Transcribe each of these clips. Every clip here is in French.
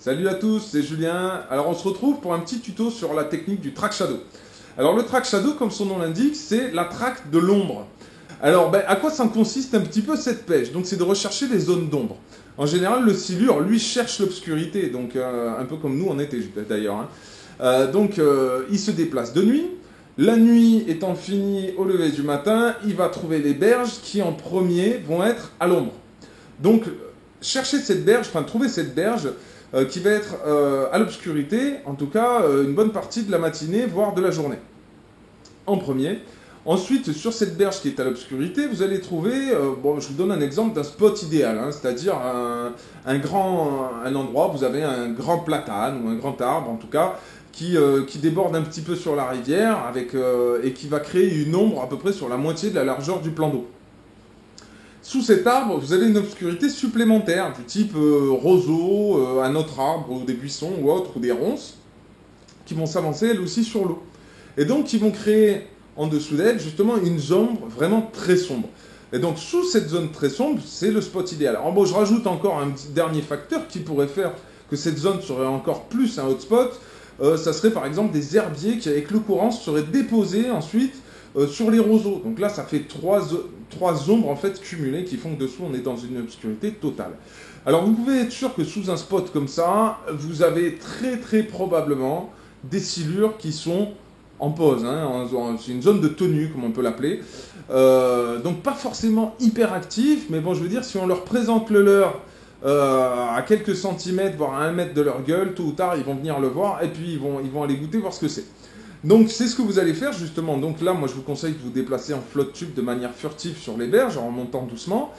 Salut à tous, c'est Julien. Alors on se retrouve pour un petit tuto sur la technique du track shadow. Alors le track shadow, comme son nom l'indique, c'est la traque de l'ombre. Alors à quoi ça consiste un petit peu cette pêche? Donc c'est de rechercher les zones d'ombre. En général, le silure, lui, cherche l'obscurité, donc un peu comme nous en été d'ailleurs. Il se déplace de nuit. La nuit étant finie au lever du matin, il va trouver les berges qui en premier vont être à l'ombre. Donc chercher cette berge, enfin trouver cette berge qui va être à l'obscurité, en tout cas une bonne partie de la matinée, voire de la journée. En premier. Ensuite, sur cette berge qui est à l'obscurité, vous allez trouver, je vous donne un exemple d'un spot idéal, c'est-à-dire un endroit, vous avez un grand platane, ou un grand arbre en tout cas, qui déborde un petit peu sur la rivière, et qui va créer une ombre à peu près sur la moitié de la largeur du plan d'eau. Sous cet arbre, vous avez une obscurité supplémentaire, du type roseau, un autre arbre, ou des buissons, ou autre, ou des ronces, qui vont s'avancer elles aussi sur l'eau. Et donc, qui vont créer en dessous d'elle, justement, une zone vraiment très sombre. Et donc, sous cette zone très sombre, c'est le spot idéal. Alors bon, je rajoute encore un petit dernier facteur qui pourrait faire que cette zone serait encore plus un hotspot. Ça serait par exemple des herbiers qui, avec le courant, seraient déposés ensuite sur les roseaux. Donc là, ça fait trois ombres en fait cumulées qui font que dessous, on est dans une obscurité totale. Alors, vous pouvez être sûr que sous un spot comme ça, vous avez très probablement des silures qui sont en pause, c'est une zone de tenue, comme on peut l'appeler. Donc pas forcément hyper actif, mais bon, je veux dire, si on leur présente le leur à quelques centimètres, voire à 1 mètre de leur gueule, tôt ou tard, ils vont venir le voir, et puis ils vont aller goûter, voir ce que c'est. Donc c'est ce que vous allez faire, justement. Donc là, moi, je vous conseille de vous déplacer en flotte tube de manière furtive sur les berges, en montant doucement.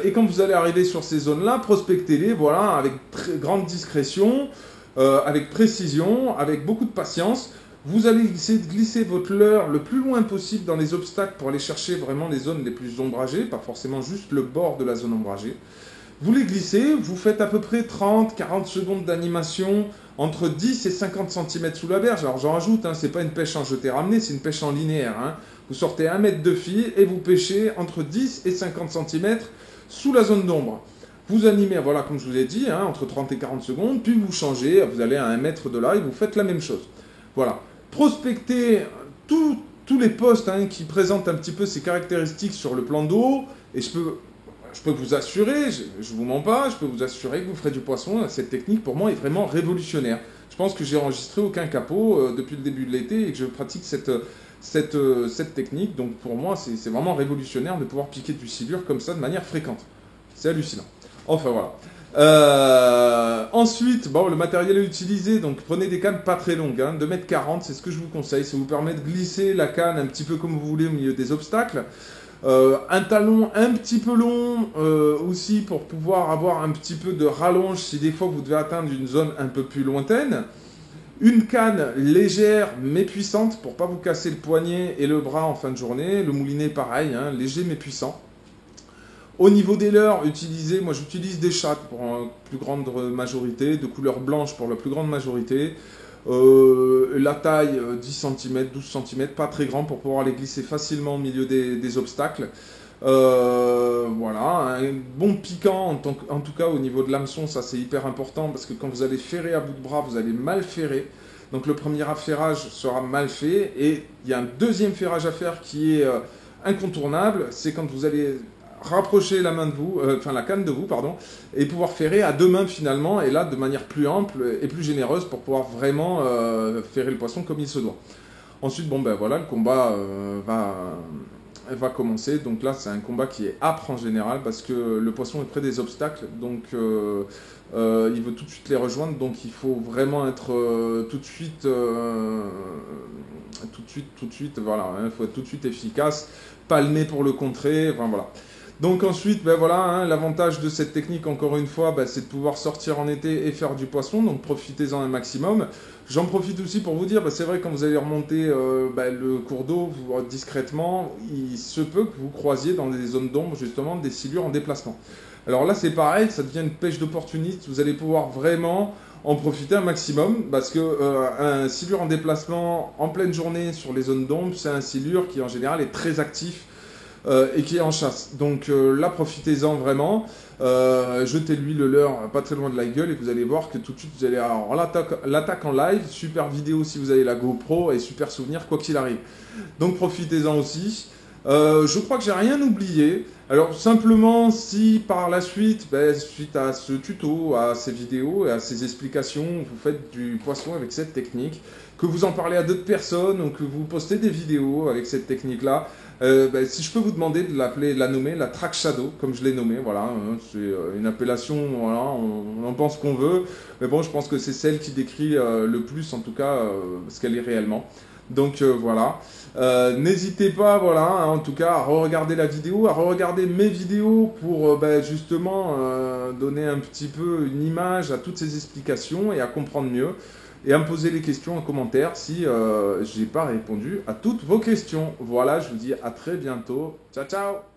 Et quand vous allez arriver sur ces zones-là, prospectez-les, voilà, avec très grande discrétion, avec précision, avec beaucoup de patience. Vous allez essayer de glisser votre leurre le plus loin possible dans les obstacles pour aller chercher vraiment les zones les plus ombragées, pas forcément juste le bord de la zone ombragée. Vous les glissez, vous faites à peu près 30-40 secondes d'animation entre 10 et 50 cm sous la berge. Alors j'en rajoute, c'est pas une pêche en jeté-ramené, c'est une pêche en linéaire. Vous sortez 1 mètre de fil et vous pêchez entre 10 et 50 cm sous la zone d'ombre. Vous animez, voilà, comme je vous ai dit, entre 30 et 40 secondes, puis vous changez, vous allez à 1 mètre de là et vous faites la même chose. Voilà. Prospectez tous les postes qui présentent un petit peu ces caractéristiques sur le plan d'eau, et je peux vous assurer, je ne vous mens pas, je peux vous assurer que vous ferez du poisson. Cette technique pour moi est vraiment révolutionnaire. Je pense que j'ai enregistré aucun capot depuis le début de l'été et que je pratique cette technique. Donc pour moi c'est vraiment révolutionnaire de pouvoir piquer du silure comme ça de manière fréquente. C'est hallucinant. Enfin voilà. Ensuite, le matériel à utiliser, donc prenez des cannes pas très longues, 2,40 m, c'est ce que je vous conseille. Ça vous permet de glisser la canne un petit peu comme vous voulez au milieu des obstacles. Un talon un petit peu long aussi pour pouvoir avoir un petit peu de rallonge si des fois vous devez atteindre une zone un peu plus lointaine. Une canne légère mais puissante pour pas vous casser le poignet et le bras en fin de journée. Le moulinet pareil, léger mais puissant. Au niveau des leurres, moi j'utilise des chattes pour une plus grande majorité, de couleur blanche pour la plus grande majorité. La taille 10 cm, 12 cm, pas très grand pour pouvoir les glisser facilement au milieu des obstacles. Voilà, un bon piquant en tout cas au niveau de l'hameçon, ça c'est hyper important parce que quand vous allez ferrer à bout de bras, vous allez mal ferrer. Donc le premier affairage sera mal fait et il y a un deuxième ferrage à faire qui est incontournable, c'est quand vous allez rapprocher la main de vous, la canne de vous, pardon, et pouvoir ferrer à deux mains finalement, et là de manière plus ample et plus généreuse pour pouvoir vraiment ferrer le poisson comme il se doit. Ensuite, voilà, le combat va commencer. Donc là, c'est un combat qui est âpre en général parce que le poisson est près des obstacles, donc il veut tout de suite les rejoindre, donc il faut vraiment être tout de suite, voilà, il faut être tout de suite efficace, palmer pour le contrer, enfin voilà. Donc ensuite, l'avantage de cette technique, encore une fois, c'est de pouvoir sortir en été et faire du poisson, donc profitez-en un maximum. J'en profite aussi pour vous dire, c'est vrai, quand vous allez remonter le cours d'eau discrètement, il se peut que vous croisiez dans des zones d'ombre, justement, des silures en déplacement. Alors là, c'est pareil, ça devient une pêche d'opportuniste, vous allez pouvoir vraiment en profiter un maximum, parce que un silure en déplacement en pleine journée sur les zones d'ombre, c'est un silure qui en général est très actif, et qui est en chasse. Donc là, profitez-en vraiment. Jetez-lui le leurre pas très loin de la gueule et vous allez voir que tout de suite vous allez avoir l'attaque en live, super vidéo si vous avez la GoPro et super souvenir quoi qu'il arrive. Donc profitez-en aussi. Je crois que j'ai rien oublié. Alors simplement si par la suite, suite à ce tuto, à ces vidéos et à ces explications, vous faites du poisson avec cette technique, que vous en parlez à d'autres personnes ou que vous postez des vidéos avec cette technique-là, si je peux vous demander de la nommer la Track Shadow, comme je l'ai nommée, voilà, hein, c'est une appellation, voilà, on en pense qu'on veut, mais bon, je pense que c'est celle qui décrit le plus, en tout cas, ce qu'elle est réellement. Donc voilà, n'hésitez pas, voilà, hein, en tout cas, à re-regarder la vidéo, à re-regarder mes vidéos pour justement donner un petit peu une image à toutes ces explications et à comprendre mieux. Et à me poser les questions en commentaire si j'ai pas répondu à toutes vos questions. Voilà, je vous dis à très bientôt. Ciao, ciao!